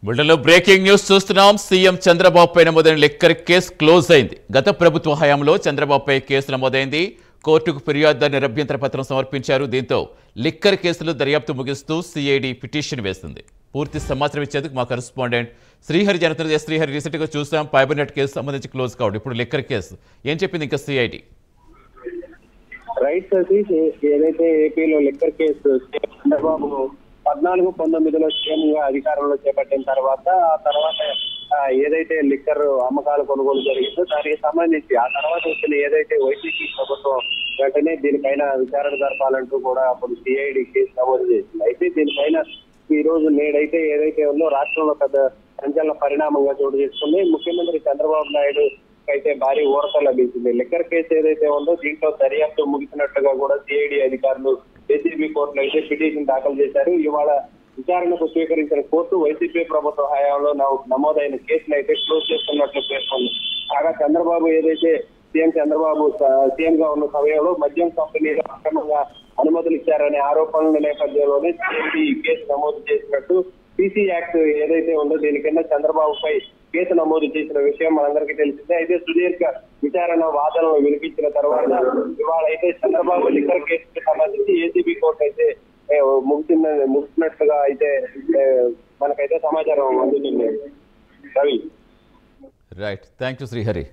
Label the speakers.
Speaker 1: బులెటిన్లో breaking news చూస్తున్నాం. CM Chandrababu పై నమోదైన లిక్కర్ కేసు క్లోజ్ అయింది. గత ప్రభుత్వ హయాంలో చంద్రబాబుపై కేసు నమోదైంది. కోర్టుకు ఫిర్యాదుదారు నిరభ్యంతర పత్రం సమర్పించారు. దీంతో లిక్కర్ కేసులో దర్యాప్తు ముగిస్తూ సిఐడి పిటిషన్ వేస్తుంది. పూర్తి సమాచారం ఇచ్చేందుకు మా కరెస్పాండెంట్ శ్రీహరి జరుగుతుంది. శ్రీహరి, రీసెంట్ గా చూసాం ఫైబర్ నెట్ కేసు సంబంధించి క్లోజ్ కావడం, ఇప్పుడు లిక్కర్ కేసు ఏం చెప్పింది ఇంకా సిఐడి?
Speaker 2: రైట్ సతీష్, ఏదైతే ఏపీలో లిక్కర్ కేసు చంద్రబాబు 14-19లో సీఎంగా అధికారంలో చేపట్టిన తర్వాత ఏదైతే లిక్కర్ అమ్మకాలు కొనుగోలు జరిగిందో దానికి సంబంధించి ఆ తర్వాత వచ్చిన ఏదైతే వైసీపీ ప్రభుత్వం వెంటనే దీనిపైన విచారణ జరపాలంటూ కూడా అప్పుడు సిఐడి కేసు నమోదు చేసింది. అయితే దీనిపైన ఈ రోజు నేడైతే ఏదైతే ఉందో రాష్ట్రంలో పెద్ద సంచలన పరిణామంగా చోటు చేసుకుంది. ముఖ్యమంత్రి చంద్రబాబు నాయుడు అయితే భారీ ఊరట లభించింది. లిక్కర్ కేసు ఏదైతే ఉందో దీంట్లో దర్యాప్తు ముగిసినట్టుగా కూడా సిఐడి అధికారులు ఏసీబీ కోర్టులో అయితే పిటిషన్ దాఖలు చేశారు. ఇవాళ విచారణకు స్వీకరించిన కోర్టు వైసీపీ ప్రభుత్వ హయాంలో నమోదైన కేసులు అయితే క్లోజ్ చేస్తున్నట్లు పేర్కొంది. కాగా చంద్రబాబు ఏదైతే చంద్రబాబు సీఎం గా ఉన్న సమయంలో మద్యం కంపెనీలు అక్రమంగా అనుమతులు ఇచ్చారనే ఆరోపణల నేపథ్యంలోనే సిఐడి కేసు నమోదు చేసినట్టు పీసీ యాక్ట్ ఏదైతే ఉందో దీని కింద చంద్రబాబుపై కేసు నమోదు చేసిన విషయం మనందరికీ తెలిసిందే. అయితే సుదీర్ఘ విచారణ వాదనలు వినిపించిన తర్వాత ఇవాళ అయితే చంద్రబాబు లిక్కర్ కేసుకి సంబంధించి ఏసీబీ కోర్టు అయితే ముగిసినట్టుగా అయితే మనకైతే సమాచారం అందుతుంది. Ravi,
Speaker 1: right, thank you Srihari.